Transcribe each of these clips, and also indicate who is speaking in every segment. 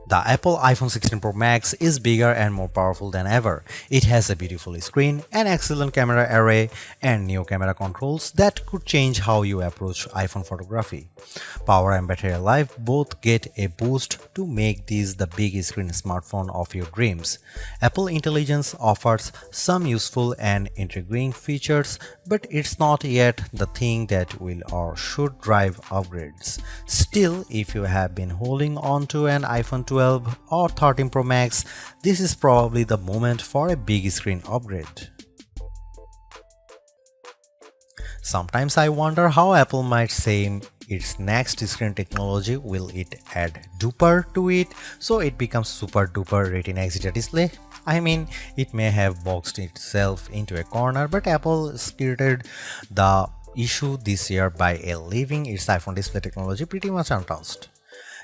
Speaker 1: The Apple iPhone 16 Pro Max is bigger and more powerful than ever. It has a beautiful screen, an excellent camera array, and new camera controls that could change how you approach iPhone photography. Power and battery life both get a boost to make this the big screen smartphone of your dreams. Apple Intelligence offers some useful and intriguing features, but it's not yet the thing that will or should drive upgrades. Still, if you have been holding on to an iPhone 12 or 13 Pro Max, this is probably the moment for a big screen upgrade. Sometimes I wonder how Apple might say its next screen technology. Will it add duper to it so it becomes super duper Retina XDR display? I mean, it may have boxed itself into a corner, but Apple skirted the issue this year by leaving its iPhone display technology pretty much untouched.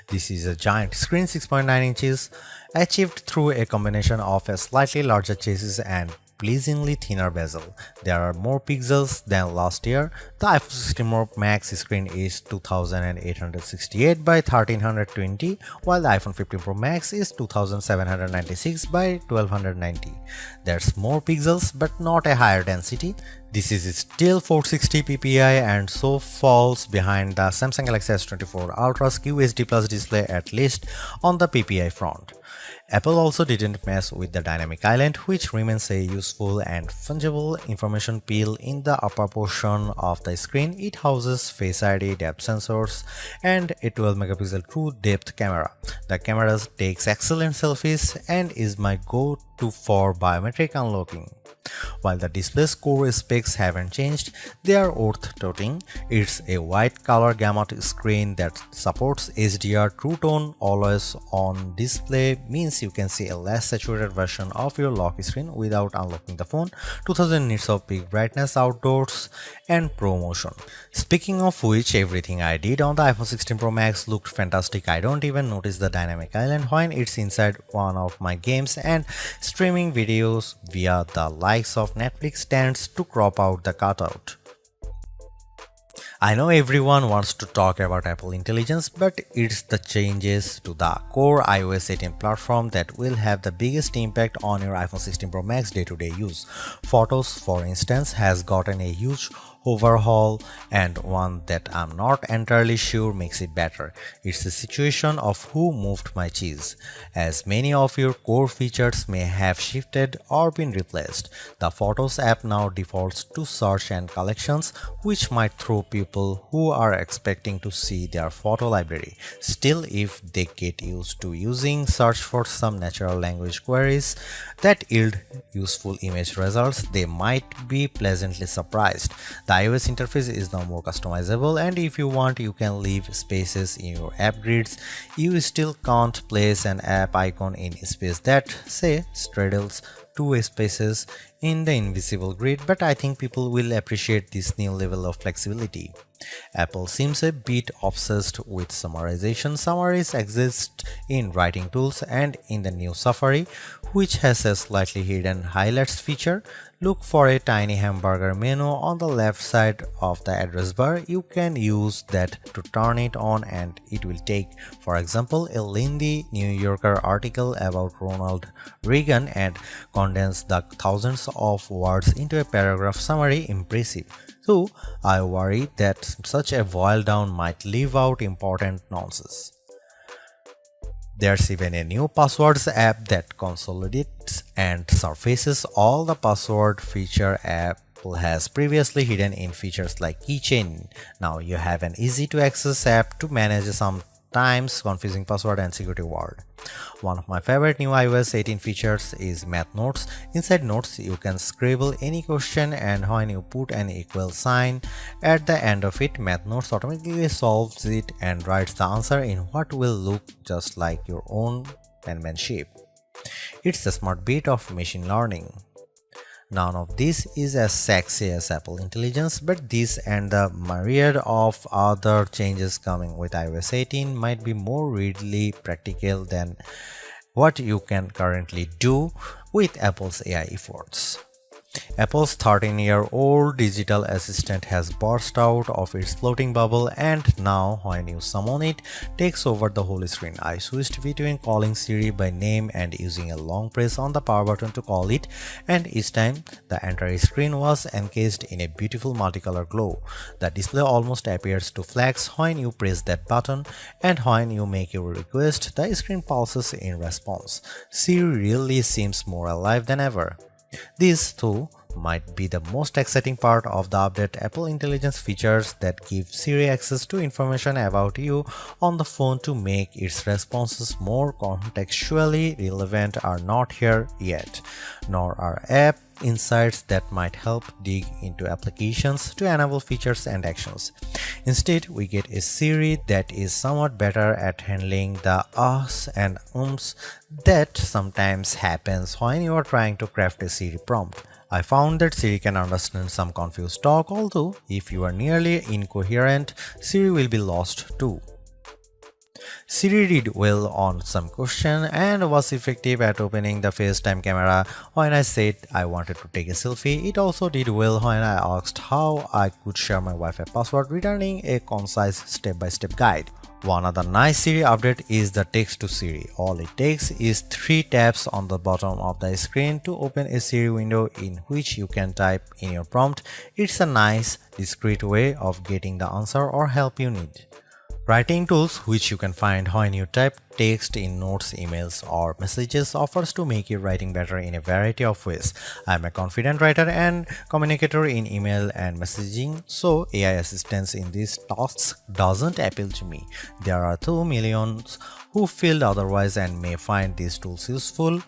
Speaker 1: This is a giant screen 6.9 inches, achieved through a combination of a slightly larger chassis and pleasingly thinner bezel. There are more pixels than last year. The iPhone 16 Pro Max screen is 2868 by 1320, while the iPhone 15 Pro Max is 2796 by 1290. There's more pixels but not a higher density. This is still 460 ppi and so falls behind the Samsung Galaxy S24 Ultra's QHD Plus display, at least on the ppi front. Apple also didn't mess with the dynamic island, which remains a useful and fungible information peel in the upper portion of the screen. It houses Face ID, depth sensors, and a 12 megapixel true depth camera. The camera takes excellent selfies and is my go-to for biometric unlocking. While the display's core specs haven't changed, they are worth noting. It's a wide color gamut screen that supports HDR True Tone always on display, means you can see a less saturated version of your lock screen without unlocking the phone, 2000 nits of peak brightness outdoors, and Pro Motion. Speaking of which, everything I did on the iPhone 16 Pro Max looked fantastic. I don't even notice the dynamic island when it's inside one of my games, and streaming videos via the likes of Netflix tends to crop out the cutout. I know everyone wants to talk about Apple Intelligence, but it's the changes to the core iOS 18 platform that will have the biggest impact on your iPhone 16 Pro Max day-to-day use. Photos, for instance, has gotten a huge overhaul, and one that I'm not entirely sure makes it better. It's the situation of who moved my cheese, as many of your core features may have shifted or been replaced. The Photos app now defaults to search and collections, which might throw people who are expecting to see their photo library. Still, if they get used to using search for some natural language queries that yield useful image results, they might be pleasantly surprised. The iOS interface is now more customizable, and if you want, you can leave spaces in your app grids. You still can't place an app icon in space that, say, straddles two spaces in the invisible grid, but I think people will appreciate this new level of flexibility. Apple seems a bit obsessed with summarization. Summaries exist in writing tools and in the new Safari, which has a slightly hidden highlights feature. Look for a tiny hamburger menu on the left side of the address bar. You can use that to turn it on, and it will take, for example, a lengthy New Yorker article about Ronald Reagan and condense the thousands of words into a paragraph summary. Impressive. So I worry that such a boil down might leave out important nonsense. There's even a new passwords app that consolidates and surfaces all the password feature Apple has previously hidden in features like keychain. Now you have an easy to access app to manage sometimes confusing password and security word. One of my favorite new iOS 18 features is Math Notes. Inside Notes, you can scribble any question, and when you put an equal sign at the end of it, Math Notes automatically solves it and writes the answer in what will look just like your own penmanship. It's a smart bit of machine learning. None of this is as sexy as Apple Intelligence, but this and the myriad of other changes coming with iOS 18 might be more readily practical than what you can currently do with Apple's AI efforts. Apple's 13-year-old digital assistant has burst out of its floating bubble, and now when you summon it, takes over the whole screen. I switched between calling Siri by name and using a long press on the power button to call it, and each time the entire screen was encased in a beautiful multicolor glow. The display almost appears to flash when you press that button, and when you make your request, the screen pulses in response. Siri really seems more alive than ever. This, too, might be the most exciting part of the update. Apple Intelligence features that give Siri access to information about you on the phone to make its responses more contextually relevant are not here yet, nor are app insights that might help dig into applications to enable features and actions. Instead, we get a Siri that is somewhat better at handling the ahs and ums that sometimes happens when you are trying to craft a Siri prompt. I found that Siri can understand some confused talk, although if you are nearly incoherent, Siri will be lost too. Siri did well on some question and was effective at opening the FaceTime camera when I said I wanted to take a selfie. It also did well when I asked how I could share my Wi-Fi password, returning a concise step-by-step guide. One other nice Siri update is the text to Siri. All it takes is 3 taps on the bottom of the screen to open a Siri window in which you can type in your prompt. It's a nice, discreet way of getting the answer or help you need. Writing tools, which you can find when you type text in notes, emails, or messages, offers to make your writing better in a variety of ways. I'm a confident writer and communicator in email and messaging, so AI assistance in these tasks doesn't appeal to me. There are 2 millions who feel otherwise and may find these tools useful.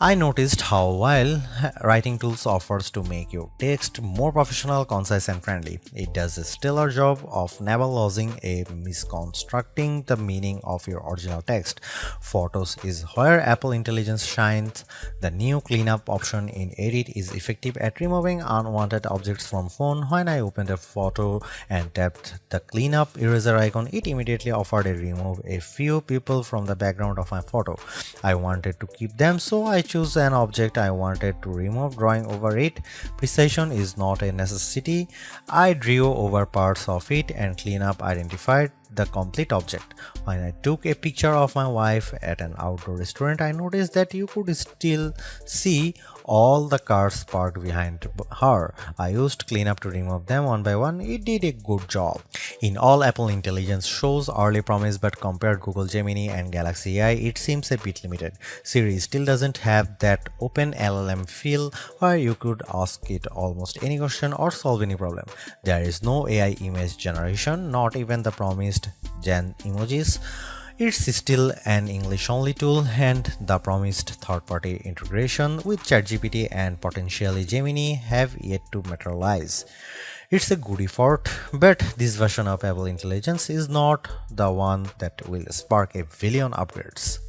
Speaker 1: I noticed how while writing tools offers to make your text more professional, concise and friendly, it does a stellar job of never losing a misconstructing the meaning of your original text. Photos is where Apple Intelligence shines. The new cleanup option in Edit is effective at removing unwanted objects from phone. When I opened a photo and tapped the cleanup eraser icon, it immediately offered to remove a few people from the background of my photo. I wanted to keep them, so I choose an object I wanted to remove, drawing over it. Precision is not a necessity. I drew over parts of it and cleanup identified the complete object. When I took a picture of my wife at an outdoor restaurant, I noticed that you could still see all the cars parked behind her. I used cleanup to remove them one by one. It did a good job. In all, Apple Intelligence shows early promise, but compared Google Gemini and Galaxy AI, it seems a bit limited. Siri still doesn't have that open LLM feel where you could ask it almost any question or solve any problem. There is no AI image generation, not even the promised Gen emojis. It's still an English-only tool, and the promised third-party integration with ChatGPT and potentially Gemini have yet to materialize. It's a good effort, but this version of Apple Intelligence is not the one that will spark a billion upgrades.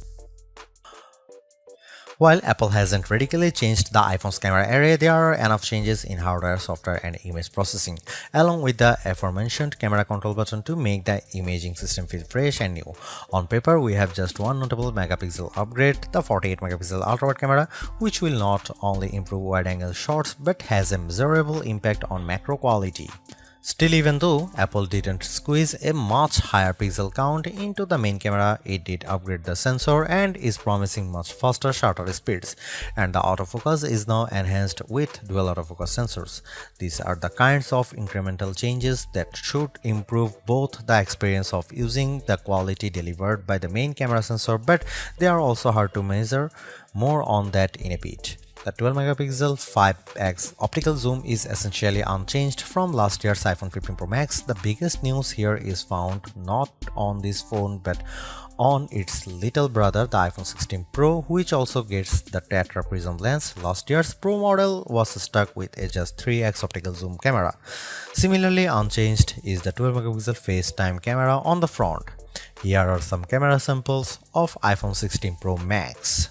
Speaker 1: While Apple hasn't radically changed the iPhone's camera array, there are enough changes in hardware, software, and image processing, along with the aforementioned camera control button to make the imaging system feel fresh and new. On paper, we have just one notable megapixel upgrade, the 48-megapixel ultra-wide camera, which will not only improve wide-angle shots but has a measurable impact on macro quality. Still, even though Apple didn't squeeze a much higher pixel count into the main camera, it did upgrade the sensor and is promising much faster shutter speeds, and the autofocus is now enhanced with dual autofocus sensors. These are the kinds of incremental changes that should improve both the experience of using the quality delivered by the main camera sensor, but they are also hard to measure. More on that in a bit. The 12-megapixel 5x optical zoom is essentially unchanged from last year's iPhone 15 Pro Max. The biggest news here is found not on this phone but on its little brother, the iPhone 16 Pro, which also gets the Tetra Prism lens. Last year's Pro model was stuck with a just 3x optical zoom camera. Similarly unchanged is the 12-megapixel FaceTime camera on the front. Here are some camera samples of iPhone 16 Pro Max.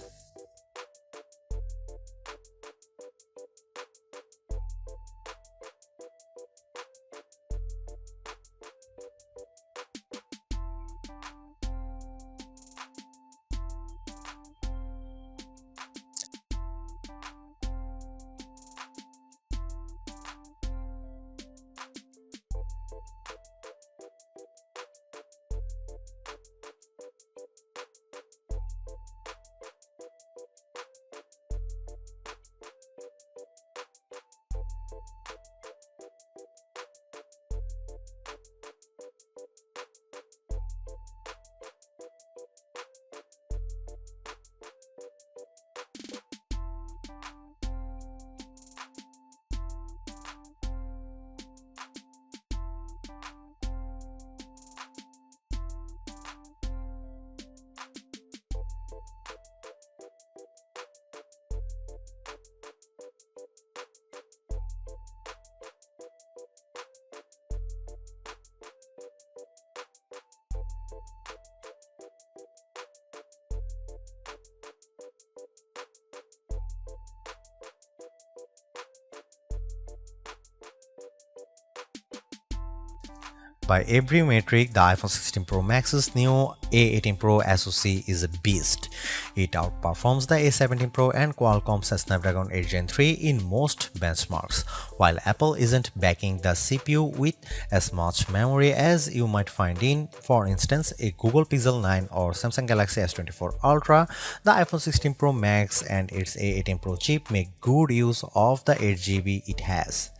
Speaker 1: By every metric, the iPhone 16 Pro Max's new A18 Pro SoC is a beast. It outperforms the A17 Pro and Qualcomm's Snapdragon 8 Gen 3 in most benchmarks, while Apple isn't backing the CPU with as much memory as you might find in, for instance, a Google Pixel 9 or Samsung Galaxy S24 Ultra. The iPhone 16 Pro Max and its A18 Pro chip make good use of the 8GB it has.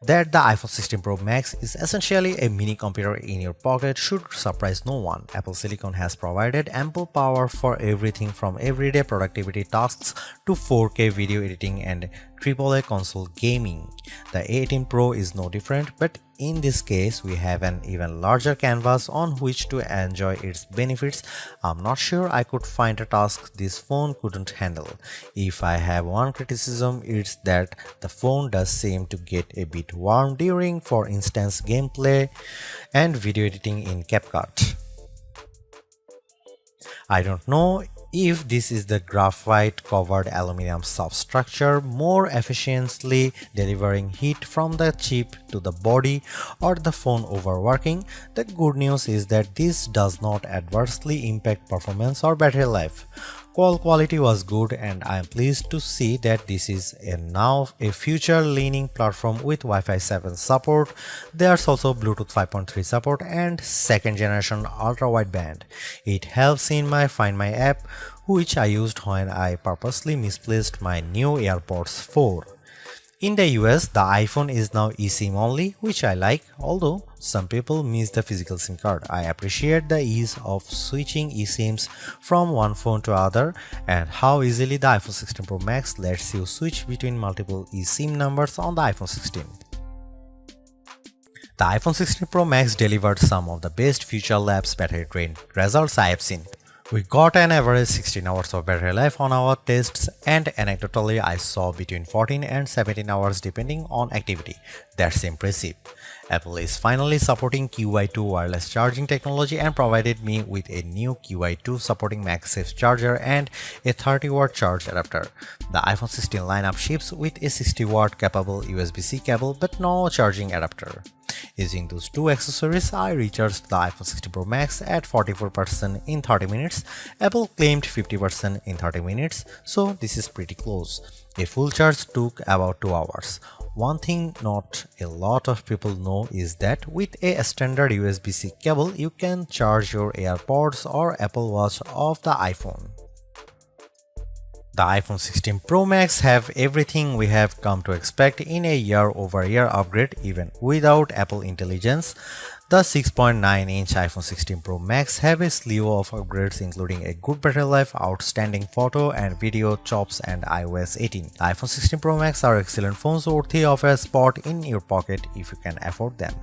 Speaker 1: That the iPhone 16 Pro Max is essentially a mini computer in your pocket should surprise no one. Apple Silicon has provided ample power for everything from everyday productivity tasks to 4K video editing and AAA console gaming. The A18 Pro is no different, but in this case, we have an even larger canvas on which to enjoy its benefits. I'm not sure I could find a task this phone couldn't handle. If I have one criticism, it's that the phone does seem to get a bit warm during, for instance, gameplay and video editing in CapCut. I don't know if this is the graphite covered aluminum substructure more efficiently delivering heat from the chip to the body or the phone overworking. The good news is that this does not adversely impact performance or battery life. Call quality was good, and I am pleased to see that this is now a future-leaning platform with Wi-Fi 7 support. There's also Bluetooth 5.3 support and second-generation ultra-wideband. It helps in my Find My app, which I used when I purposely misplaced my new AirPods 4. In the US, the iPhone is now eSIM only, which I like, although some people miss the physical SIM card. I appreciate the ease of switching eSIMs from one phone to other and how easily the iPhone 16 Pro Max lets you switch between multiple eSIM numbers on the iPhone 16. The iPhone 16 Pro Max delivered some of the best Future Labs battery drain results I have seen. We got an average 16 hours of battery life on our tests, and anecdotally I saw between 14 and 17 hours depending on activity. That's impressive. Apple is finally supporting QI2 wireless charging technology and provided me with a new QI2 supporting MagSafe charger and a 30-watt charge adapter. The iPhone 16 lineup ships with a 60-watt capable USB-C cable but no charging adapter. Using those two accessories, I recharged the iPhone 16 Pro Max at 44% in 30 minutes. Apple claimed 50% in 30 minutes, so this is pretty close. A full charge took about 2 hours. One thing not a lot of people know is that with a standard USB-C cable, you can charge your AirPods or Apple Watch off the iPhone. The iPhone 16 Pro Max have everything we have come to expect in a year-over-year upgrade even without Apple Intelligence. The 6.9-inch iPhone 16 Pro Max have a slew of upgrades including a good battery life, outstanding photo and video chops and iOS 18. The iPhone 16 Pro Max are excellent phones worthy of a spot in your pocket if you can afford them.